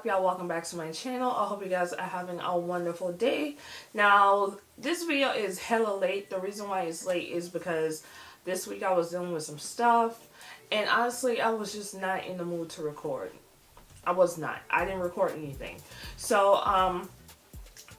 up, y'all? Welcome back to my channel. I hope you guys are having a wonderful day. Now, this video is hella late. The reason why it's late is because this week I was dealing with some stuff, and honestly, I was just not in the mood to record. I was not. I didn't record anything. So,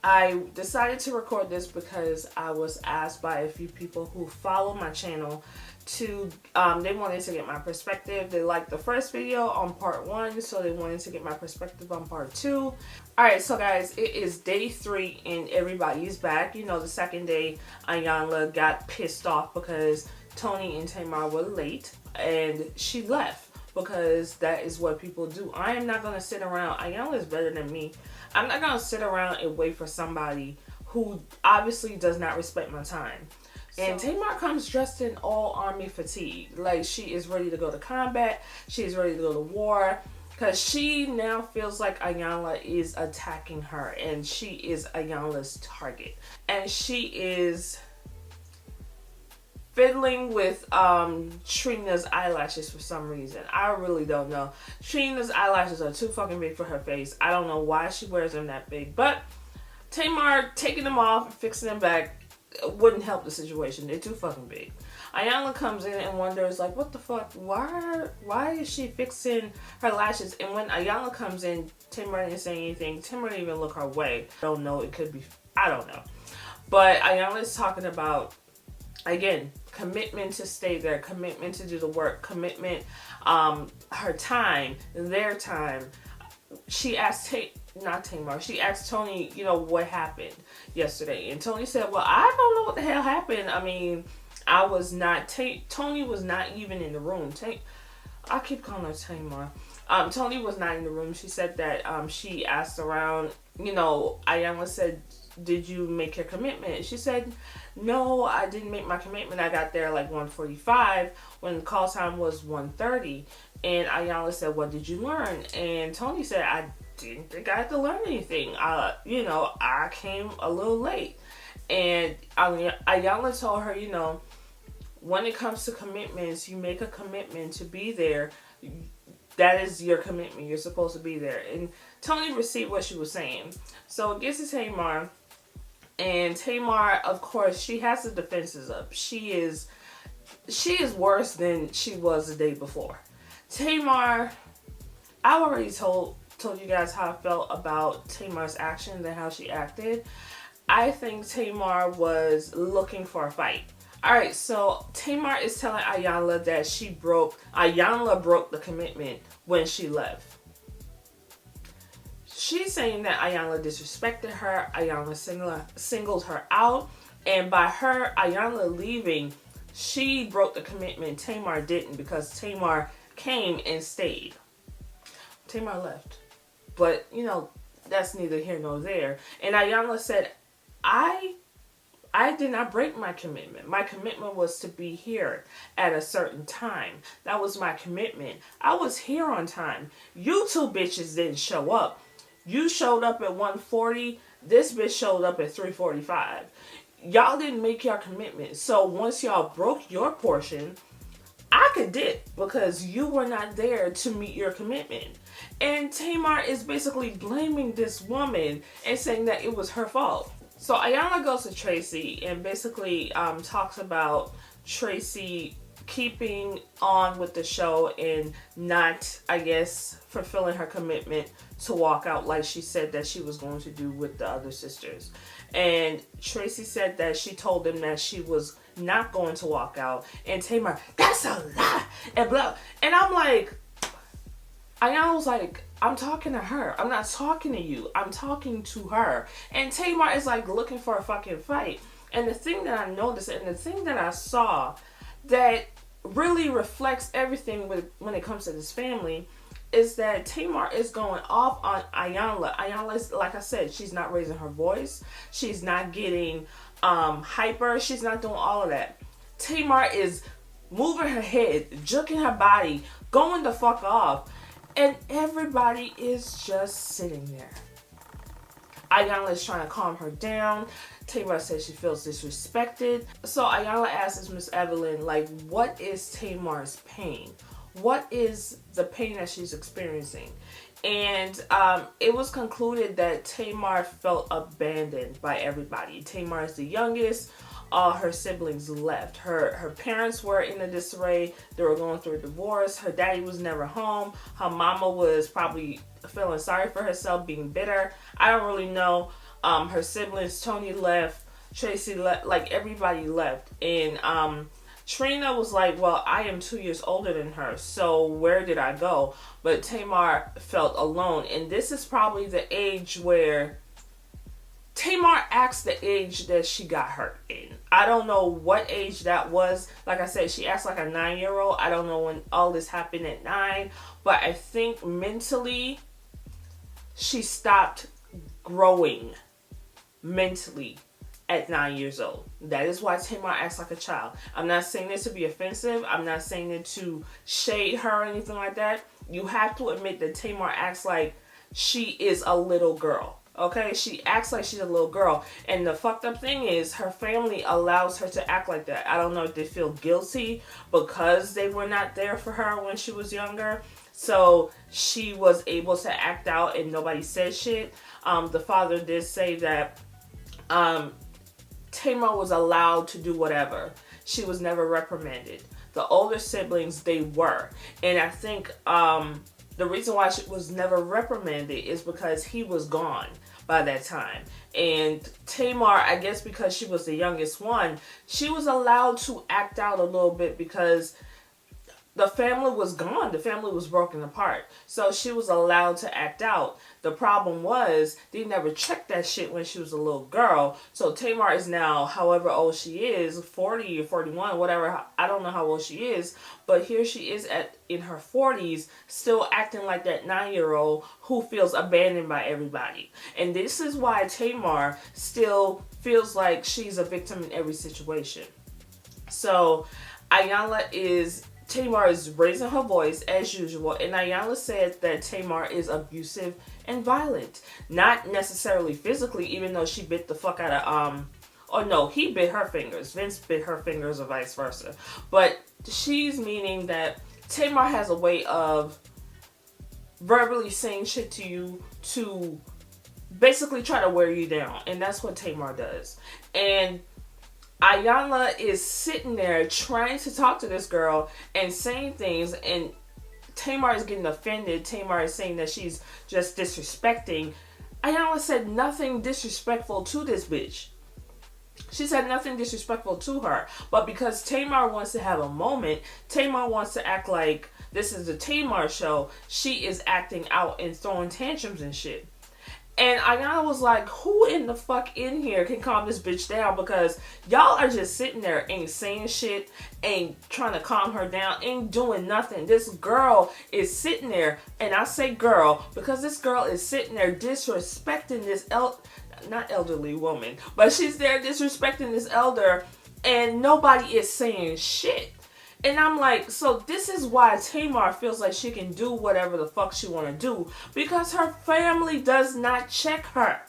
I decided to record this because I was asked by a few people who follow my channel to, they wanted to get my perspective. They liked the first video on part 1, so they wanted to get my perspective on part 2. Alright, so guys, it is day 3 and everybody's back. You know, the second day, Ayanla got pissed off because Tony and Tamar were late, and she left because that is what people do. I am not going to sit around. Ayanla is better than me. I'm not going to sit around and wait for somebody who obviously does not respect my time. And Tamar comes dressed in all army fatigue. Like, she is ready to go to combat. She is ready to go to war. Because she now feels like Ayanla is attacking her. And she is Ayanla's target. And she is fiddling with Trina's eyelashes for some reason. I really don't know. Trina's eyelashes are too fucking big for her face. I don't know why she wears them that big. But Tamar taking them off and fixing them back wouldn't help the situation. They're too fucking big. Ayanla comes in and wonders, like, what the fuck? Why is she fixing her lashes? And when Ayanla comes in, Tamar didn't say anything. Tamar didn't even look her way. I don't know. It could be. I don't know. But Ayanla's talking about, again, commitment to stay there, commitment to do the work, commitment, her time, their time. She asked she asked Tony, you know, what happened yesterday. And Tony said, well, I don't know what the hell happened. I mean, I was not, Tony was not even in the room. I keep calling her Tamar. Tony was not in the room. She said that she asked around, you know, Ayanla said, did you make your commitment? She said, no, I didn't make my commitment. I got there like 1:45 when the call time was 1:30. And Ayanla said, what did you learn? And Tony said, I didn't think I had to learn anything. You know, I came a little late. And Ayanla told her, you know, when it comes to commitments, you make a commitment to be there. That is your commitment. You're supposed to be there. And Tony received what she was saying. So it gets to Tamar. And Tamar, of course, she has the defenses up. She is worse than she was the day before. Tamar, I already told you guys how I felt about Tamar's actions and how she acted. I think Tamar was looking for a fight. Alright, so Tamar is telling Ayanla that Ayanla broke the commitment when she left. She's saying that Ayanla disrespected her, Ayanla singled her out, and by her, Ayanla leaving, she broke the commitment. Tamar didn't, because Tamar came and stayed. Tamar left. But, you know, that's neither here nor there. And Ayanla said, I did not break my commitment. My commitment was to be here at a certain time. That was my commitment. I was here on time. You two bitches didn't show up. You showed up at 1:40. This bitch showed up at 3:45. Y'all didn't make your commitment. So once y'all broke your portion, I could dip because you were not there to meet your commitment. And Tamar is basically blaming this woman and saying that it was her fault. So Ayanla goes to Tracy and basically talks about Tracy keeping on with the show and not, I guess, fulfilling her commitment to walk out like she said that she was going to do with the other sisters. And Tracy said that she told them that she was not going to walk out. And Tamar, that's a lie, and blah. And I'm like, Ayanla was like, I'm talking to her. I'm not talking to you. I'm talking to her. And Tamar is like looking for a fucking fight. And the thing that I noticed and the thing that I saw that really reflects everything when it comes to this family is that Tamar is going off on Ayanla. Ayanla is, like I said, she's not raising her voice. She's not getting hyper. She's not doing all of that. Tamar is moving her head, jerking her body, going the fuck off. And everybody is just sitting there. Ayanla is trying to calm her down. Tamar says she feels disrespected. So Ayanla asks Miss Evelyn, like, what is Tamar's pain? what is the pain that she's experiencing? And it was concluded that Tamar felt abandoned by everybody. Tamar is the youngest. All her siblings left. Her parents were in a disarray. They were going through a divorce. Her daddy was never home. Her mama was probably feeling sorry for herself, being bitter. I don't really know. Her siblings, Tony left, Tracy left, like everybody left. And Trina was like, well, I am 2 years older than her, so where did I go? But Tamar felt alone. And this is probably the age where Tamar acts the age that she got hurt in. I don't know what age that was. Like I said, she acts like a 9-year-old. I don't know when all this happened at 9. But I think mentally, she stopped growing mentally at 9 years old. That is why Tamar acts like a child. I'm not saying this to be offensive. I'm not saying it to shade her or anything like that. You have to admit that Tamar acts like she is a little girl. Okay, she acts like she's a little girl. And the fucked up thing is her family allows her to act like that. I don't know if they feel guilty because they were not there for her when she was younger. So she was able to act out and nobody said shit. The father did say that Tamar was allowed to do whatever. She was never reprimanded. The older siblings, they were. And I think the reason why she was never reprimanded is because he was gone by that time. And Tamar, I guess because she was the youngest one, she was allowed to act out a little bit because the family was gone. The family was broken apart. So she was allowed to act out. The problem was they never checked that shit when she was a little girl. So Tamar is now, however old she is, 40 or 41, whatever. I don't know how old she is. But here she is in her 40s, still acting like that 9-year-old who feels abandoned by everybody. And this is why Tamar still feels like she's a victim in every situation. So Tamar is raising her voice as usual, and Ayanna said that Tamar is abusive and violent. Not necessarily physically, even though she bit the fuck out of, he bit her fingers. Vince bit her fingers or vice versa. But she's meaning that Tamar has a way of verbally saying shit to you to basically try to wear you down. And that's what Tamar does. And Ayanna is sitting there trying to talk to this girl and saying things, and Tamar is getting offended. Tamar is saying that she's just disrespecting. Ayanna said nothing disrespectful to this bitch. She said nothing disrespectful to her. But because Tamar wants to have a moment, Tamar wants to act like this is the Tamar show, she is acting out and throwing tantrums and shit. And Ayanna was like, who in the fuck in here can calm this bitch down? Because y'all are just sitting there, ain't saying shit, ain't trying to calm her down, ain't doing nothing. This girl is sitting there, and I say girl, because this girl is sitting there disrespecting this not elderly woman, but she's there disrespecting this elder, and nobody is saying shit. And I'm like, so this is why Tamar feels like she can do whatever the fuck she want to do. Because her family does not check her.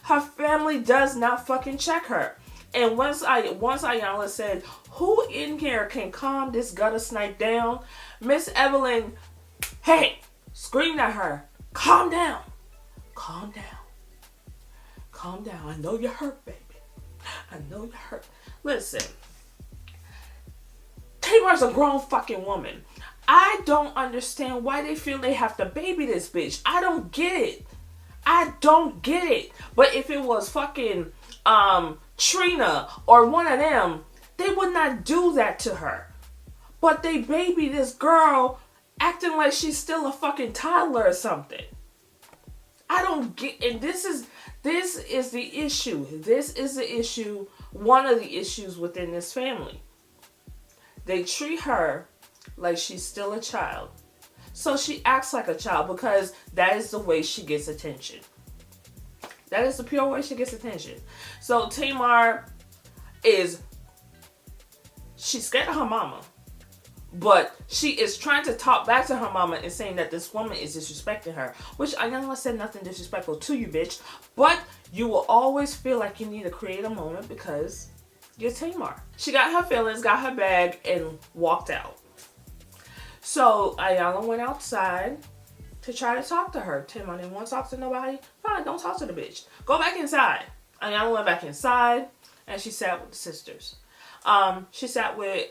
Her family does not fucking check her. And once Ayanna said, who in here can calm this gutter snipe down? Miss Evelyn, hey, screamed at her, calm down. Calm down. Calm down. I know you're hurt, baby. I know you're hurt. Listen. Tamar's a grown fucking woman. I don't understand why they feel they have to baby this bitch. I don't get it. I don't get it. But if it was fucking Trina or one of them, they would not do that to her. But they baby this girl acting like she's still a fucking toddler or something. I don't get, and this is the issue. This is the issue, one of the issues within this family. They treat her like she's still a child. So she acts like a child because that is the way she gets attention. That is the pure way she gets attention. So Tamar she's scared of her mama. But she is trying to talk back to her mama and saying that this woman is disrespecting her. Which I never said nothing disrespectful to you, bitch. But you will always feel like you need to create a moment because you're Tamar. She got her feelings, got her bag, and walked out. So Ayala went outside to try to talk to her. Tim, I didn't want to talk to nobody. Fine, don't talk to the bitch. Go back inside. Ayala went back inside, and she sat with the sisters. She sat with,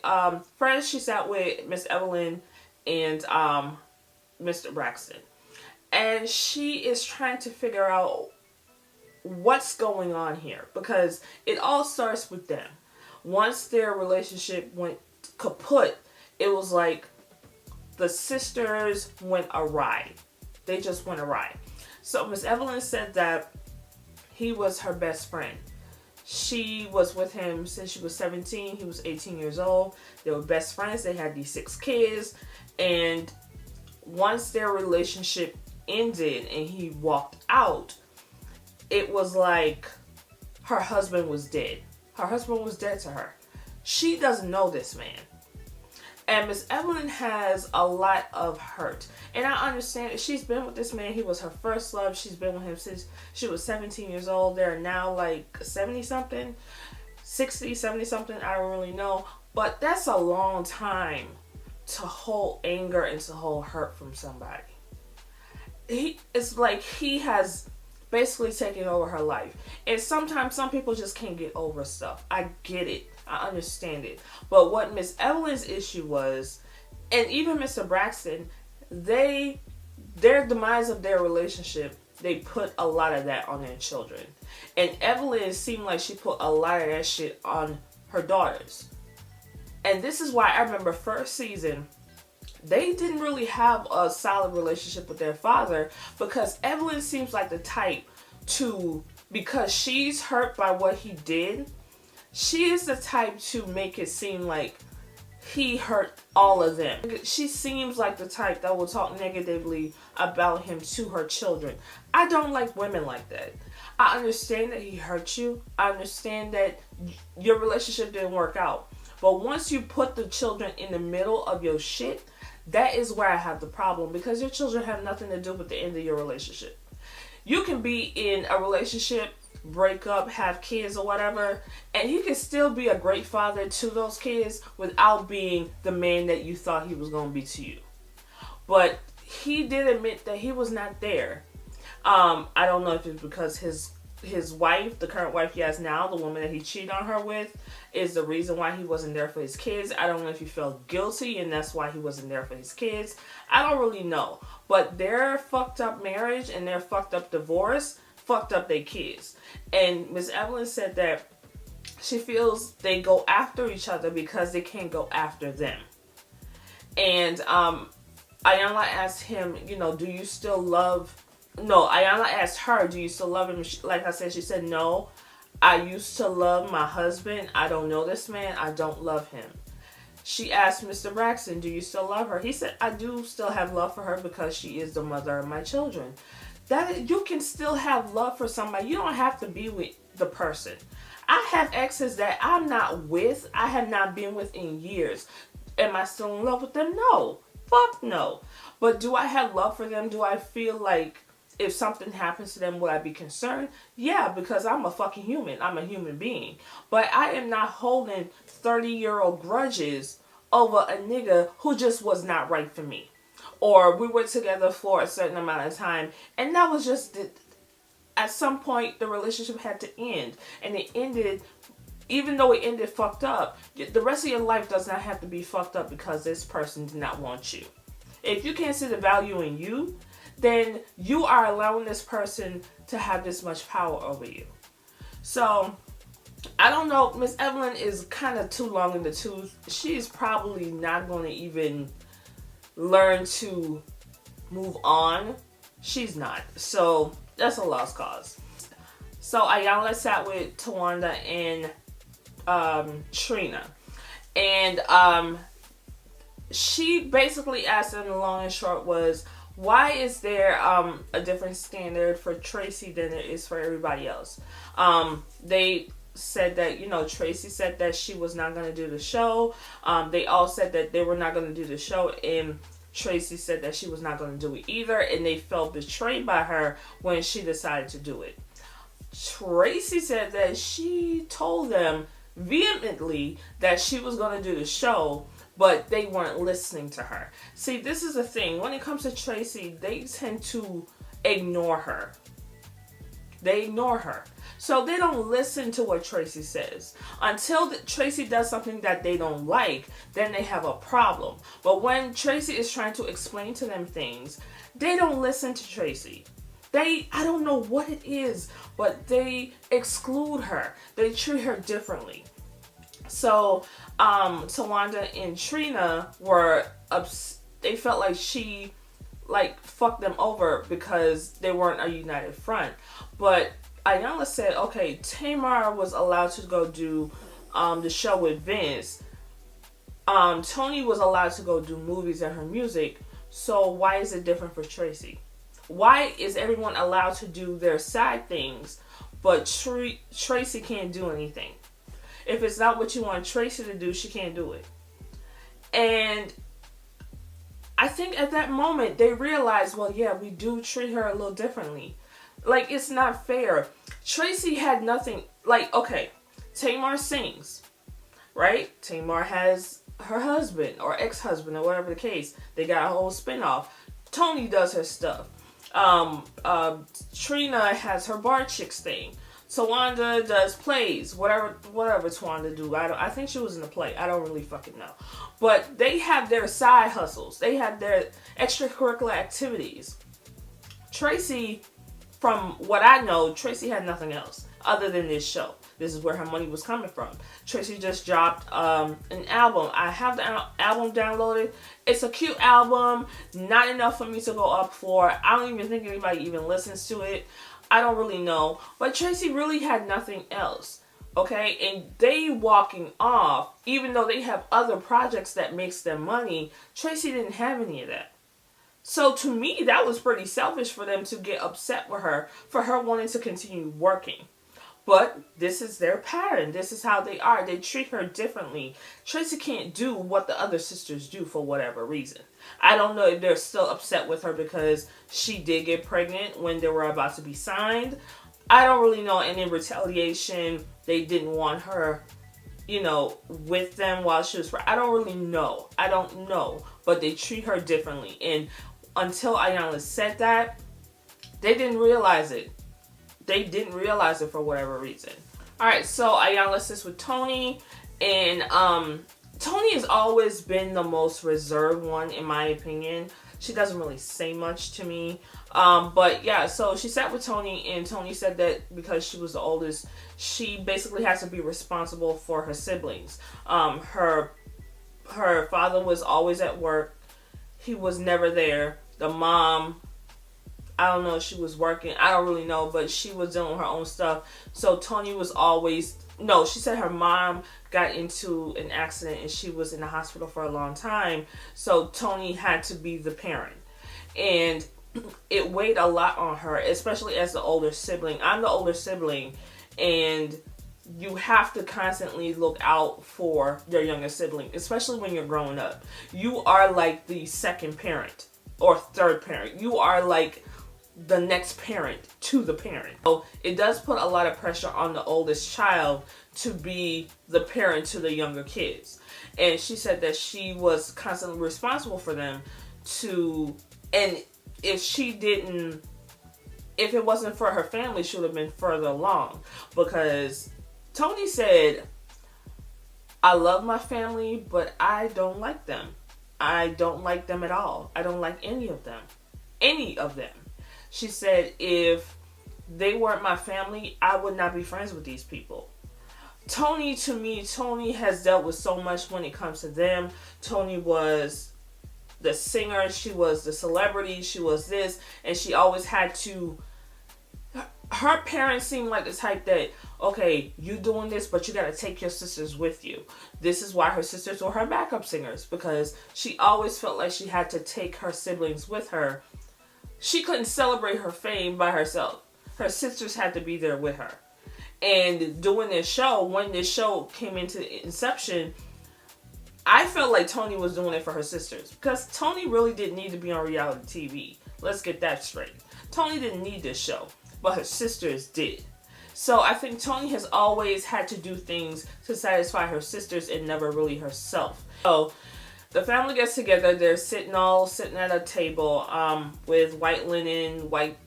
first she sat with Miss Evelyn and Mr. Braxton. And she is trying to figure out what's going on here, because it all starts with them. Once their relationship went kaput, it was like the sisters went awry. They just went awry. So Miss Evelyn said that he was her best friend. She was with him since she was 17. He was 18 years old. They were best friends. They had these 6 kids. And once their relationship ended and he walked out, it was like her husband was dead. Her husband was dead to her. She doesn't know this man. And Miss Evelyn has a lot of hurt. And I understand she's been with this man. He was her first love. She's been with him since she was 17 years old. They're now like 70-something, 60, 70-something. I don't really know. But that's a long time to hold anger and to hold hurt from somebody. It's like he has basically taken over her life. And sometimes some people just can't get over stuff. I get it. I understand it. But what Miss Evelyn's issue was, and even Mr. Braxton, their demise of their relationship, they put a lot of that on their children. And Evelyn seemed like she put a lot of that shit on her daughters. And this is why I remember first season, they didn't really have a solid relationship with their father, because Evelyn seems like the type to, because she's hurt by what he did, she is the type to make it seem like he hurt all of them. She seems like the type that will talk negatively about him to her children. I don't like women like that. I understand that he hurt you. I understand that your relationship didn't work out. But once you put the children in the middle of your shit, that is where I have the problem, because your children have nothing to do with the end of your relationship. You can be in a relationship, break up, have kids or whatever, and he can still be a great father to those kids without being the man that you thought he was going to be to you. But he did admit that he was not there. I don't know if it's because his wife, the current wife he has now, the woman that he cheated on her with, is the reason why he wasn't there for his kids. I don't know if he felt guilty and that's why he wasn't there for his kids. I don't really know. But their fucked up marriage and their fucked up divorce fucked up their kids. And Miss Evelyn said that she feels they go after each other because they can't go after them. And Ayala asked him, do you still love... No, Ayala asked her, do you still love him? Like I said, she said, no, I used to love my husband. I don't know this man. I don't love him. She asked Mr. Braxton, do you still love her? He said, I do still have love for her because she is the mother of my children. That you can still have love for somebody. You don't have to be with the person. I have exes that I'm not with. I have not been with in years. Am I still in love with them? No. Fuck no. But do I have love for them? Do I feel like if something happens to them, would I be concerned? Yeah, because I'm a fucking human. I'm a human being. But I am not holding 30-year-old grudges over a nigga who just was not right for me. Or we were together for a certain amount of time, and that was just... At some point, the relationship had to end. And it ended... Even though it ended fucked up, the rest of your life does not have to be fucked up because this person did not want you. If you can't see the value in you, then you are allowing this person to have this much power over you. So, I don't know. Miss Evelyn is kind of too long in the tooth. She's probably not going to even learn to move on. She's not. So, that's a lost cause. So, Ayala sat with Tawanda and Trina. And she basically asked them, the long and short was, why is there a different standard for Tracy than there is for everybody else? They said that, Tracy said that she was not going to do the show. They all said that they were not going to do the show, and Tracy said that she was not going to do it either, and they felt betrayed by her when she decided to do it. Tracy said that she told them vehemently that she was going to do the show, but they weren't listening to her. See, this is the thing. When it comes to Tracy, they tend to ignore her. They ignore her. So they don't listen to what Tracy says. Until Tracy does something that they don't like, then they have a problem. But when Tracy is trying to explain to them things, they don't listen to Tracy. I don't know what it is, but they exclude her. They treat her differently. So, Tawanda and Trina they felt like she, fucked them over because they weren't a united front. But Ayanna said, okay, Tamar was allowed to go do the show with Vince. Toni was allowed to go do movies and her music. So why is it different for Tracy? Why is everyone allowed to do their side things, but Tracy can't do anything? If it's not what you want Tracy to do, she can't do it. And I think at that moment they realized, well, yeah, we do treat her a little differently. It's not fair. Tracy had nothing. Okay, Tamar sings, right? Tamar has her husband or ex-husband or whatever the case. They got a whole spinoff. Toni does her stuff. Trina has her bar chicks thing. Tawanda does plays, whatever Tawanda do. I think she was in a play. I don't really fucking know. But they have their side hustles. They have their extracurricular activities. Tracy, from what I know, Tracy had nothing else other than this show. This is where her money was coming from. Tracy just dropped an album. I have the album downloaded. It's a cute album. Not enough for me to go up for. I don't even think anybody even listens to it. I don't really know. But Tracy really had nothing else. Okay? And they walking off, even though they have other projects that makes them money, Tracy didn't have any of that. So to me, that was pretty selfish for them to get upset with her for her wanting to continue working. But this is their pattern. This is how they are. They treat her differently. Tracy can't do what the other sisters do for whatever reason. I don't know if they're still upset with her because she did get pregnant when they were about to be signed. I don't really know. And in retaliation, they didn't want her, with them while she was... I don't really know. I don't know. But they treat her differently. And until Ayanna said that, they didn't realize it. They didn't realize it for whatever reason. Alright, so Ayanna sits with Toni. And Toni has always been the most reserved one, in my opinion. She doesn't really say much to me. But yeah, so she sat with Toni, and Toni said that because she was the oldest, she basically has to be responsible for her siblings. Her father was always at work. He was never there. The mom, I don't know if she was working. I don't really know, but she was dealing with her own stuff. So Toni was always... No, she said her mom got into an accident and she was in the hospital for a long time. So Toni had to be the parent. And it weighed a lot on her, especially as the older sibling. I'm the older sibling, and you have to constantly look out for your younger sibling, especially when you're growing up. You are like the second parent or third parent. You are like the next parent to the parent. So it does put a lot of pressure on the oldest child to be the parent to the younger kids. And she said that she was constantly responsible for them and if it wasn't for her family, she would have been further along. Because Toni said, I love my family, but I don't like them. I don't like them at all. I don't like any of them. Any of them. She said, if they weren't my family, I would not be friends with these people. Toni has dealt with so much when it comes to them. Toni was the singer, she was the celebrity, she was this, and she always had to... Her parents seemed like the type that, okay, you doing this, but you gotta take your sisters with you. This is why her sisters were her backup singers, because she always felt like she had to take her siblings with her. She couldn't celebrate her fame by herself. Her sisters had to be there with her. And doing this show, when this show came into inception, I felt like Toni was doing it for her sisters. Because Toni really didn't need to be on reality TV. Let's get that straight. Toni didn't need this show, but her sisters did. So I think Toni has always had to do things to satisfy her sisters and never really herself. So the family gets together. They're sitting at a table with white linen, white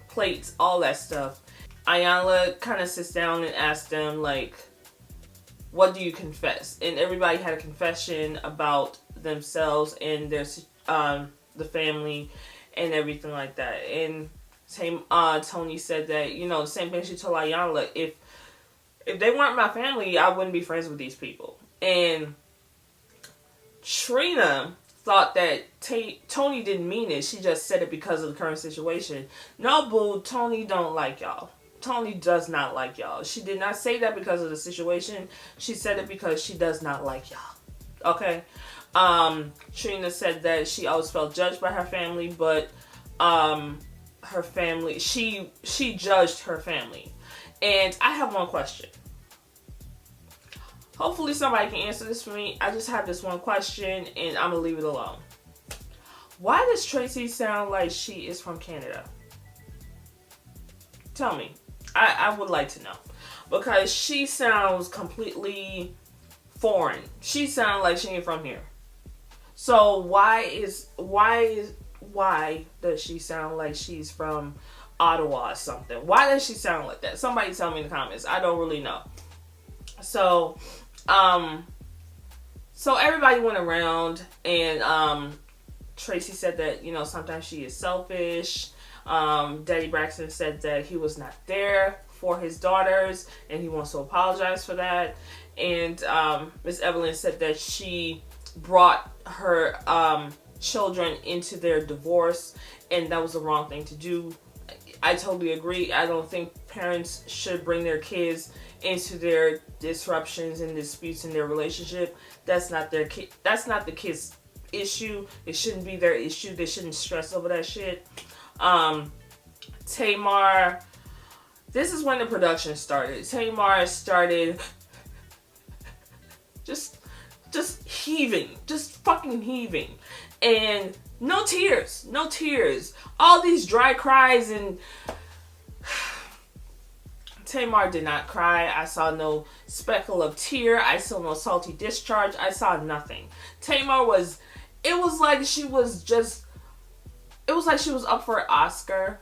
plates, all that stuff. Ayanla kind of sits down and asks them, like, what do you confess? And everybody had a confession about themselves and their the family and everything like that. And Tony said that, you know, the same thing she told Ayanla, if they weren't my family, I wouldn't be friends with these people. And Trina thought that Tony didn't mean it. She just said it because of the current situation. No, boo, Tony don't like y'all. Tony does not like y'all. She did not say that because of the situation. She said it because she does not like y'all. Okay? Trina said that she always felt judged by her family, but her family, she judged her family. And I have one question. Hopefully somebody can answer this for me. I just have this one question and I'm gonna leave it alone. Why does Tracy sound like she is from Canada? Tell me. I would like to know. Because she sounds completely foreign. She sounds like she ain't from here. So why does she sound like she's from Ottawa or something? Why does she sound like that? Somebody tell me in the comments. I don't really know. So everybody went around and Tracy said that, you know, sometimes she is selfish. Daddy Braxton said that he was not there for his daughters and he wants to apologize for that. And Miss Evelyn said that she brought her children into their divorce and that was the wrong thing to do. I totally agree. I don't think parents should bring their kids into their disruptions and disputes in their relationship. That's not their kid. That's not the kid's issue. It shouldn't be their issue. They shouldn't stress over that shit. Tamar, this is when the production started. Tamar started just heaving, just fucking heaving, and no tears. All these dry cries, and Tamar did not cry. I saw no speckle of tear. I saw no salty discharge. I saw nothing. Tamar it was like she was up for an Oscar,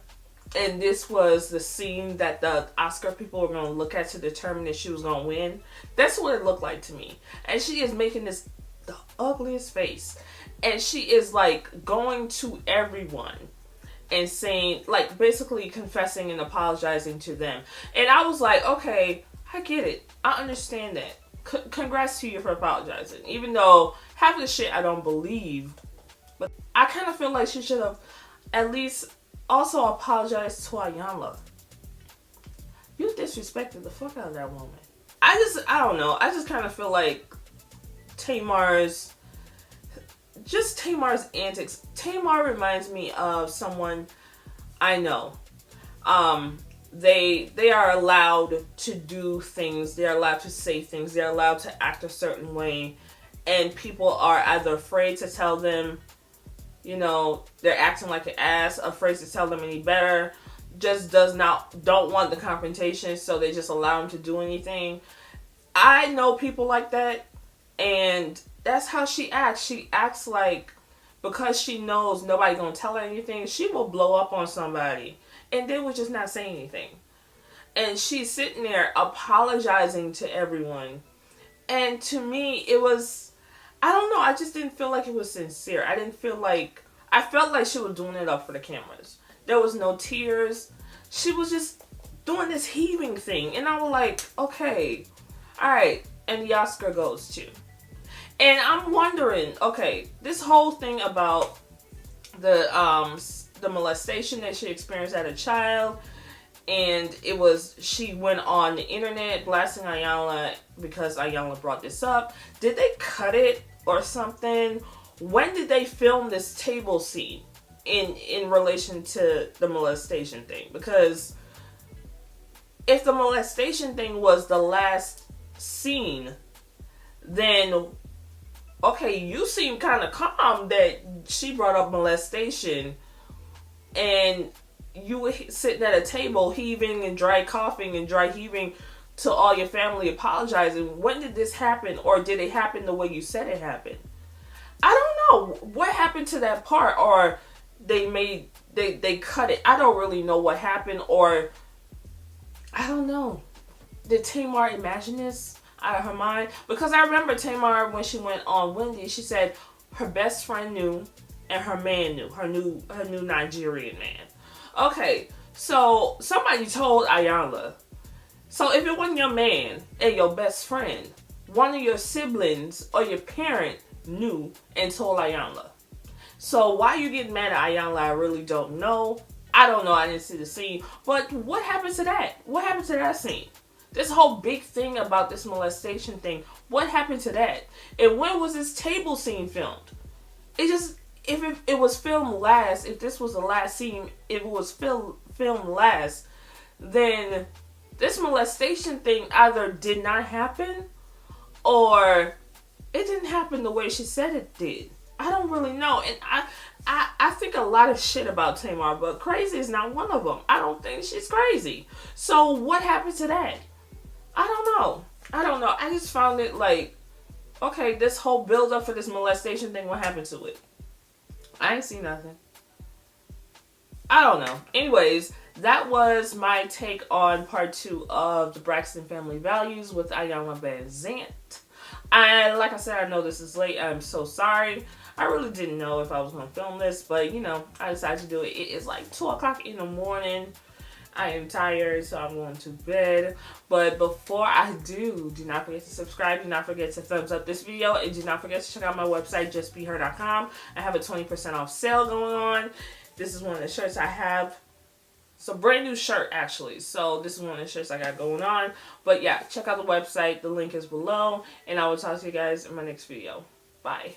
and this was the scene that the Oscar people were going to look at to determine if she was going to win. That's what it looked like to me. And she is making the ugliest face. And she is like going to everyone and saying, like, basically confessing and apologizing to them. And I was like, okay, I get it. I understand that. Congrats to you for apologizing. Even though half of the shit I don't believe. But I kind of feel like she should have at least also apologized to Ayanla. You disrespected the fuck out of that woman. I don't know. I just kind of feel like Tamar's antics. Tamar reminds me of someone I know. They are allowed to do things. They're allowed to say things. They're allowed to act a certain way. And people are either afraid to tell them, you know, they're acting like an ass, afraid to tell them any better, don't want the confrontation, so they just allow them to do anything. I know people like that, and that's how she acts. She acts like, because she knows nobody gonna tell her anything, she will blow up on somebody, and they would just not say anything. And she's sitting there apologizing to everyone. And to me, it was, I don't know, I just didn't feel like it was sincere. I felt like she was doing it up for the cameras. There was no tears. She was just doing this heaving thing. And I was like, okay, alright. And the Oscar goes to. And I'm wondering, okay, this whole thing about the molestation that she experienced as a child, and she went on the internet blasting Ayanla because Ayanla brought this up. Did they cut it or something? When did they film this table scene in relation to the molestation thing? Because if the molestation thing was the last scene, then okay, you seem kind of calm that she brought up molestation and you were sitting at a table heaving and dry coughing and dry heaving to all your family apologizing. When did this happen? Or did it happen the way you said it happened? I don't know what happened to that part, or they cut it. I don't really know what happened, or I don't know. Did Tamar imagine this out of her mind? Because I remember Tamar, when she went on Wendy, she said her best friend knew and her man knew, her new Nigerian man. Okay, so somebody told Ayanla. So if it wasn't your man and your best friend, one of your siblings or your parent knew and told Ayanla. So why you getting mad at Ayanla, I really don't know. I don't know. I didn't see the scene. But what happened to that? What happened to that scene? This whole big thing about this molestation thing. What happened to that? And when was this table scene filmed? It just, if it was filmed last, if this was the last scene, if it was filmed last, then this molestation thing either did not happen or it didn't happen the way she said it did. I don't really know. And I think a lot of shit about Tamar, but crazy is not one of them. I don't think she's crazy. So what happened to that? I don't know. I just found it like, okay, this whole build up for this molestation thing, what happened to it? I ain't seen nothing. I don't know. Anyways, that was my take on part 2 of the Braxton Family Values with Ayanla Vanzant. And like I said, I know this is late. I'm so sorry. I really didn't know if I was going to film this, but you know, I decided to do it. It is like 2 o'clock in the morning. I am tired, so I'm going to bed. But before I do not forget to subscribe. Do not forget to thumbs up this video. And do not forget to check out my website, justbeher.com. I have a 20% off sale going on. This is one of the shirts I have. It's a brand new shirt, actually. So this is one of the shirts I got going on. But yeah, check out the website. The link is below. And I will talk to you guys in my next video. Bye.